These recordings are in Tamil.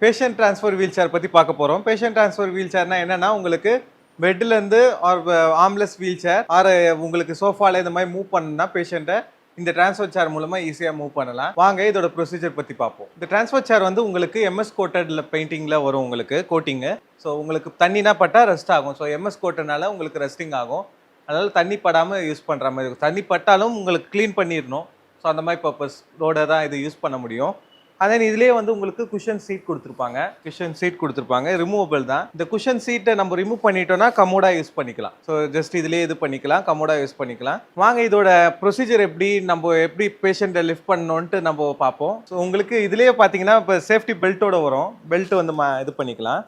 பேஷண்ட் ட்ரான்ஸ்ஃபர் வீல் சேர் பற்றி பார்க்க போகிறோம். பேஷண்ட் ட்ரான்ஸ்ஃபர் வீல் சேர்னா என்னன்னா, உங்களுக்கு பெட்லேருந்து or armless wheelchair or உங்களுக்கு சோஃபாவில் இந்த மாதிரி மூவ் பண்ணா பேஷண்ட்டை இந்த ட்ரான்ஸ்ஃபர் சேர் மூலமாக ஈஸியாக மூவ் பண்ணலாம். வாங்க இதோட ப்ரொசீஜர் பற்றி பார்ப்போம். இந்த ட்ரான்ஸ்ஃபர் சேர் வந்து உங்களுக்கு எம்எஸ் கோட்டடில் பெயிண்டிங்கில் வரும் உங்களுக்கு கோட்டிங்கு. ஸோ உங்களுக்கு தண்ணினா பட்டால் ரெஸ்ட் ஆகும். ஸோ எம்எஸ் கோட்டனால உங்களுக்கு ரெஸ்டிங் ஆகும். அதனால் தண்ணி படாமல் யூஸ் பண்ணுற மாதிரி இருக்கும். தண்ணி பட்டாலும் உங்களுக்கு க்ளீன் பண்ணிடணும். ஸோ அந்த மாதிரி பர்பஸோட தான் இது யூஸ் பண்ண முடியும். அதே இதுலேயே வந்து உங்களுக்கு குஷன் சீட் கொடுத்துருப்பாங்க. ரிமூவபிள் தான். இந்த குஷன் சீட்டை நம்ம ரிமூவ் பண்ணிட்டோம்னா கமோடா யூஸ் பண்ணிக்கலாம். ஸோ ஜஸ்ட் இதுலேயே இது பண்ணிக்கலாம், கமோடா யூஸ் பண்ணிக்கலாம். வாங்க இதோட ப்ரொசீஜர் எப்படி பேஷண்ட்டை லிஃப்ட் பண்ணணுன்ட்டு நம்ம பார்ப்போம். ஸோ உங்களுக்கு இதுலேயே பார்த்தீங்கன்னா இப்போ சேஃப்டி பெல்ட்டோட வரும். பெல்ட் வந்து இது பண்ணிக்கலாம்.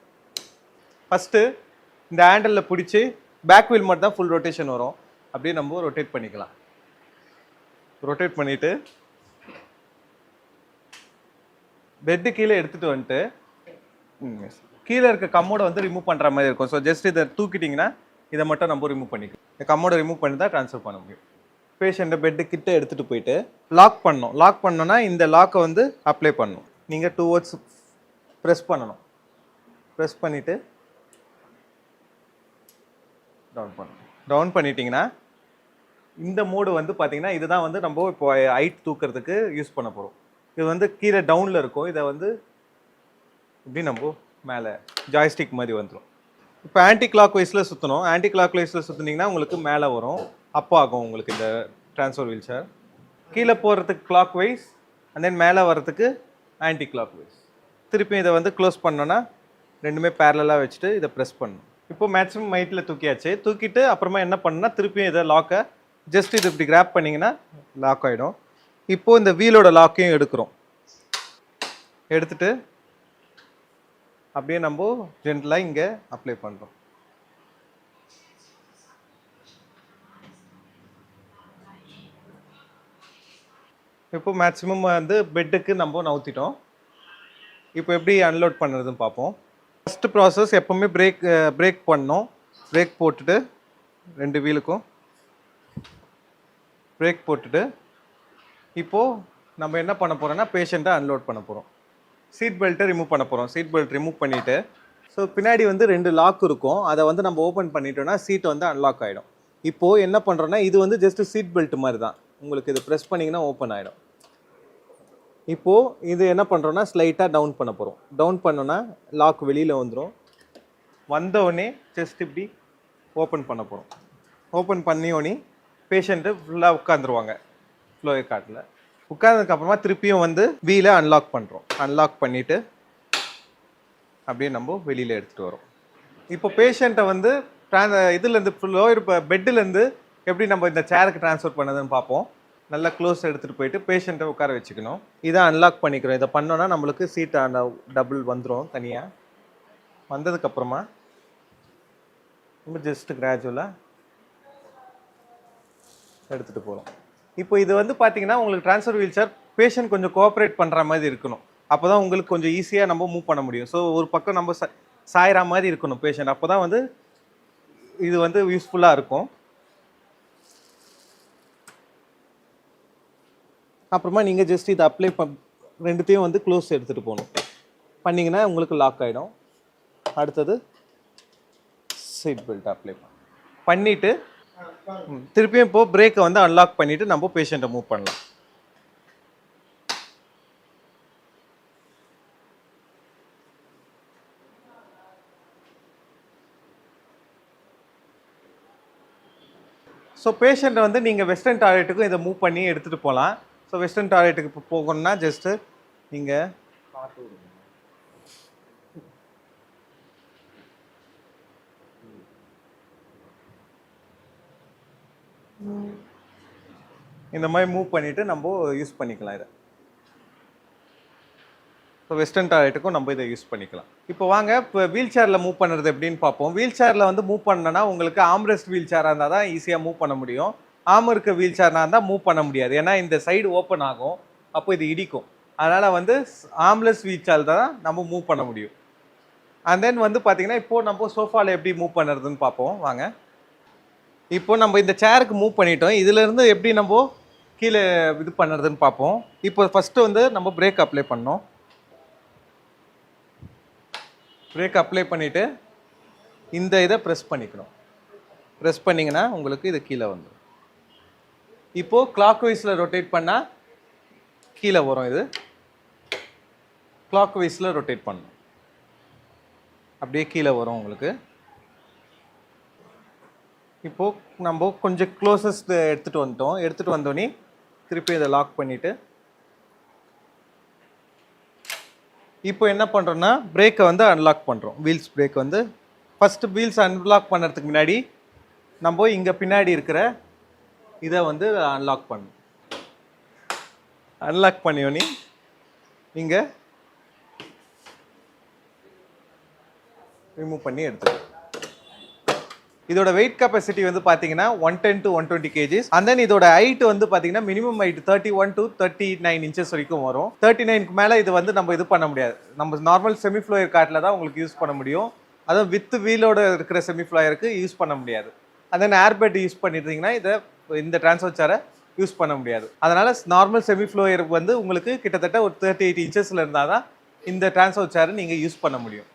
ஃபஸ்ட்டு இந்த ஹேண்டலில் பிடிச்சி பேக் வீல் மட்டும் தான் ஃபுல் ரொட்டேஷன் வரும். அப்படியே நம்ம ரொட்டேட் பண்ணிக்கலாம். ரொட்டேட் பண்ணிவிட்டு பெட்டு கீழே எடுத்துகிட்டு வந்துட்டு கீழே இருக்க கம்மோடை வந்து ரிமூவ் பண்ணுற மாதிரி இருக்கும். ஸோ ஜஸ்ட் இதை தூக்கிட்டிங்கன்னா இதை மட்டும் நம்ம ரிமூவ் பண்ணிக்கலாம். இந்த கம்மோடை ரிமூவ் பண்ணி தான் ட்ரான்ஸ்ஃபர் பண்ண முடியும். பேஷண்ட்டை பெட்டு கிட்ட எடுத்துகிட்டு போயிட்டு லாக் பண்ணோன்னா இந்த லாக்கை வந்து அப்ளை பண்ணணும். நீங்கள் 2 words ப்ரெஸ் பண்ணணும். ப்ரெஸ் பண்ணிவிட்டு டவுன் பண்ணிட்டீங்கன்னா இந்த மோடு வந்து பார்த்தீங்கன்னா இதுதான் வந்து நம்ம இப்போ ஹைட் தூக்கிறதுக்கு யூஸ் பண்ண போகிறோம். இது வந்து கீழே டவுனில் இருக்கும். இதை வந்து இப்படி நம்ம மேலே ஜாய்ஸ்டிக் மாதிரி வந்துடும். இப்போ ஆன்டி கிளாக் வைஸில் சுற்றணும். ஆன்டி கிளாக் வைஸில் சுற்றினீங்கன்னா உங்களுக்கு மேலே வரும், அப் ஆகும் உங்களுக்கு இந்த ட்ரான்ஸ்ஃபர் வீல் சேர். கீழே போகிறதுக்கு கிளாக் வைஸ் அண்ட் தென் மேலே வர்றதுக்கு ஆன்டி கிளாக் வைஸ். திருப்பி இதை வந்து க்ளோஸ் பண்ணோன்னா ரெண்டுமே பேரலாக வச்சுட்டு இதை ப்ரெஸ் பண்ணணும். இப்போ மேக்ஸிமம் ஹைட்டில் தூக்கியாச்சு. தூக்கிட்டு அப்புறமா என்ன பண்ணுன்னா திருப்பியும் இதை லாக்கை ஜஸ்ட் இது இப்படி கிராப் பண்ணிங்கன்னா லாக் ஆகிடும். இப்போது இந்த வீலோட லாக்கையும் எடுக்கிறோம். எடுத்துட்டு அப்படியே நம்ம ஜென்டலாக இங்கே அப்ளை பண்ணுறோம். இப்போ மேக்ஸிமம் வந்து பெட்டுக்கு நம்ம நவுத்திட்டோம். இப்போ எப்படி அன்லோட் பண்ணுறதுன்னு பார்ப்போம். ஃபஸ்ட்டு ப்ராசஸ் எப்போவுமே பிரேக் பண்ணணும். பிரேக் போட்டுட்டு 2 வீலுக்கும் பிரேக் போட்டுட்டு இப்போது நம்ம என்ன பண்ண போகிறோம்னா பேஷண்ட்டை அன்லோட் பண்ண போகிறோம். சீட் பெல்ட்டை ரிமூவ் பண்ண போகிறோம். சீட் பெல்ட் ரிமூவ் பண்ணிவிட்டு ஸோ பின்னாடி வந்து 2 லாக் இருக்கும். அதை வந்து நம்ம ஓப்பன் பண்ணிட்டோன்னா சீட் வந்து அன்லாக் ஆகிடும். இப்போது என்ன பண்ணுறோன்னா இது வந்து ஜஸ்ட்டு சீட் பெல்ட் மாதிரி தான். உங்களுக்கு இது ப்ரெஸ் பண்ணிங்கன்னா ஓப்பன் ஆகிடும். இப்போது இது என்ன பண்ணுறோன்னா ஸ்லைட்டாக டவுன் பண்ண போகிறோம். டவுன் பண்ணோன்னா லாக் வெளியில் வந்துடும். வந்தோடனே ஜஸ்ட் இப்படி ஓப்பன் பண்ண போகிறோம். ஓப்பன் பண்ணியோடனே பேஷண்ட்டு ஃபுல்லாக உட்காந்துருவாங்க ஃப்ளோயர் காட்டில். உட்காந்ததுக்கப்புறமா திருப்பியும் வந்து வீலை அன்லாக் பண்ணுறோம். அன்லாக் பண்ணிவிட்டு அப்படியே நம்ம வெளியில் எடுத்துகிட்டு வரோம். இப்போ பேஷண்ட்டை வந்து இதுலேருந்து ஃப்ளோயர் பெட்டுலேருந்து எப்படி நம்ம இந்த சேருக்கு ட்ரான்ஸ்ஃபர் பண்ணதுன்னு பார்ப்போம். நல்லா க்ளோஸ் எடுத்துகிட்டு போயிட்டு பேஷண்ட்டை உட்கார வச்சுக்கணும். இதை அன்லாக் பண்ணிக்கிறோம். இதை பண்ணோன்னா நம்மளுக்கு சீட் டபுள் வந்துடும். தனியாக வந்ததுக்கப்புறமா நம்ம ஜஸ்ட்டு கிராஜுவலாக எடுத்துகிட்டு போகிறோம். இப்போ இது வந்து பார்த்தீங்கன்னா உங்களுக்கு ட்ரான்ஸ்ஃபர் வீல் சேர் பேஷண்ட் கொஞ்சம் கோஆப்ரேட் பண்ணுற மாதிரி இருக்கணும். அப்போ தான் உங்களுக்கு கொஞ்சம் ஈஸியாக நம்ம மூவ் பண்ண முடியும். ஸோ ஒரு பக்கம் நம்ம சாயிற மாதிரி இருக்கணும் பேஷண்ட். அப்போ தான் வந்து இது வந்து யூஸ்ஃபுல்லாக இருக்கும். அப்புறமா நீங்கள் ஜஸ்ட் இதை அப்ளை ரெண்டுத்தையும் வந்து க்ளோஸ் எடுத்துகிட்டு போகணும். பண்ணிங்கன்னா உங்களுக்கு லாக் ஆகிடும். அடுத்தது சீட் பெல்ட் அப்ளை பண்ணிவிட்டு திருப்பியும் இப்போது பிரேக்கை வந்து அன்லாக் பண்ணிவிட்டு நம்ம பேஷண்ட்டை மூவ் பண்ணலாம். ஸோ பேஷண்ட்டை வந்து நீங்கள் வெஸ்டர்ன் டாய்லெட்டுக்கும் இதை மூவ் பண்ணி எடுத்துகிட்டு போகலாம். ஸோ வெஸ்டர்ன் டாய்லெட்டுக்கு இப்போ போகணுன்னா ஜஸ்ட்டு நீங்கள் இந்த மாதிரி மூவ் பண்ணிவிட்டு நம்ம யூஸ் பண்ணிக்கலாம் இதை. ஸோ வெஸ்டர்ன் டாய்லெட்டுக்கும் நம்ம இதை யூஸ் பண்ணிக்கலாம். இப்போ வாங்க இப்போ வீல் சேரில் மூவ் பண்ணுறது எப்படின்னு பார்ப்போம். வீல் சேரில் வந்து மூவ் பண்ணனா உங்களுக்கு ஆம்ரெஸ்ட் வீல் சேராக இருந்தால் தான் ஈஸியாக மூவ் பண்ண முடியும். ஆம் இருக்க வீல் சேர்னா இருந்தால் மூவ் பண்ண முடியாது. ஏன்னா இந்த சைடு ஓப்பன் ஆகும், அப்போ இது இடிக்கும். அதனால் வந்து ஆம்லெஸ் வீல் சேர் தான் நம்ம மூவ் பண்ண முடியும். அண்ட் தென் வந்து பார்த்தீங்கன்னா இப்போது நம்ம சோஃபாவில் எப்படி மூவ் பண்ணுறதுன்னு பார்ப்போம் வாங்க. இப்போ நம்ம இந்த சேருக்கு மூவ் பண்ணிட்டோம். இதிலேருந்து எப்படி நம்ம கீழே இது பண்ணுறதுன்னு பார்ப்போம். இப்போ ஃபஸ்ட்டு வந்து நம்ம பிரேக் அப்ளை பண்ணோம். பிரேக் அப்ளை பண்ணிவிட்டு இந்த இதை ப்ரெஸ் பண்ணிக்கணும். ப்ரெஸ் பண்ணிங்கன்னா உங்களுக்கு இது கீழே வந்துடும். இப்போது கிளாக் வைஸில் ரொட்டேட் பண்ணால் கீழே வரும். இது கிளாக் வைஸில் ரொட்டேட் பண்ணணும், அப்படியே கீழே வரும் உங்களுக்கு. இப்போது நம்ம கொஞ்சம் க்ளோசஸ்ட் எடுத்துகிட்டு வந்துட்டோம். எடுத்துகிட்டு வந்தோடனே திருப்பி இதை லாக் பண்ணிவிட்டு இப்போ என்ன பண்ணுறோன்னா பிரேக்கை வந்து அன்லாக் பண்ணுறோம். வீல்ஸ் பிரேக் வந்து ஃபஸ்ட்டு வீல்ஸ் அன்லாக் பண்ணுறதுக்கு முன்னாடி நம்ம இங்கே பின்னாடி இருக்கிற இதை வந்து அன்லாக் பண்ணணும். அன்லாக் பண்ணியோன்னே இங்கே ரிமூவ் பண்ணி எடுத்துக்கலாம். இதோட வெயிட் கெப்பாசிட்டி வந்து பார்த்தீங்கன்னா 110 to 120 kgs. அண்ட் தென் இதோட ஹைட் வந்து பார்த்தீங்கன்னா மினிமம் ஹைட் 31 to 39 inches வரைக்கும் வரும். 39க்கு மேலே இது வந்து நம்ம இது பண்ண முடியாது. நம்ம நார்மல் செமி ஃப்ளோயர் காட்டில் தான் உங்களுக்கு யூஸ் பண்ண முடியும். அதாவது வித் வீலோட இருக்கிற செமி ஃப்ளோயருக்கு யூஸ் பண்ண முடியாது. அண்ட் தென் ஏர்பெட் யூஸ் பண்ணியிருந்தீங்கன்னா இந்த டிரான்ஸ்ஃபர் சேரை யூஸ் பண்ண முடியாது. அதனால் நார்மல் செமி ஃப்ளோயர் வந்து உங்களுக்கு கிட்டத்தட்ட ஒரு 38 inchesல இருந்தால் தான் இந்த டிரான்ஸ்ஃபர் சேரை நீங்கள் யூஸ் பண்ண முடியும்.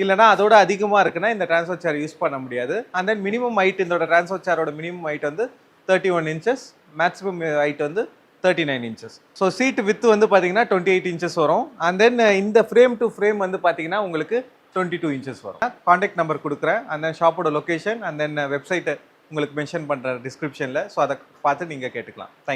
இல்லைனா அதோட அதிகமாக இருக்குன்னா இந்த டிரான்ஸ்ஃபர் சேர் யூஸ் பண்ண முடியாது. அண்ட் தென் மினிமம் ஹைட் இதோட டிரான்ஸ்ஃபர் சேரோட மினிமம் ஹைட் வந்து 31 inches, மேக்ஸிமம் ஹைட் வந்து 39 inches. ஸோ சீட் வித் வந்து பார்த்தீங்கன்னா 28 inches வரும். அண்ட் தென் இந்த ஃப்ரேம் டு ஃப்ரேம் வந்து பார்த்தீங்கன்னா உங்களுக்கு 22 inches வரும். கான்டாக்ட் நம்பர் கொடுக்குறேன். அண்ட் தென் ஷாப்போட லொக்கேஷன் அண்ட் தென் வெப்சைட்டை உங்களுக்கு மென்ஷன் பண்ணுற டிஸ்கிரிப்ஷனில். ஸோ அதை பார்த்து நீங்கள் கேட்டுக்கலாம். தேங்க்யூ.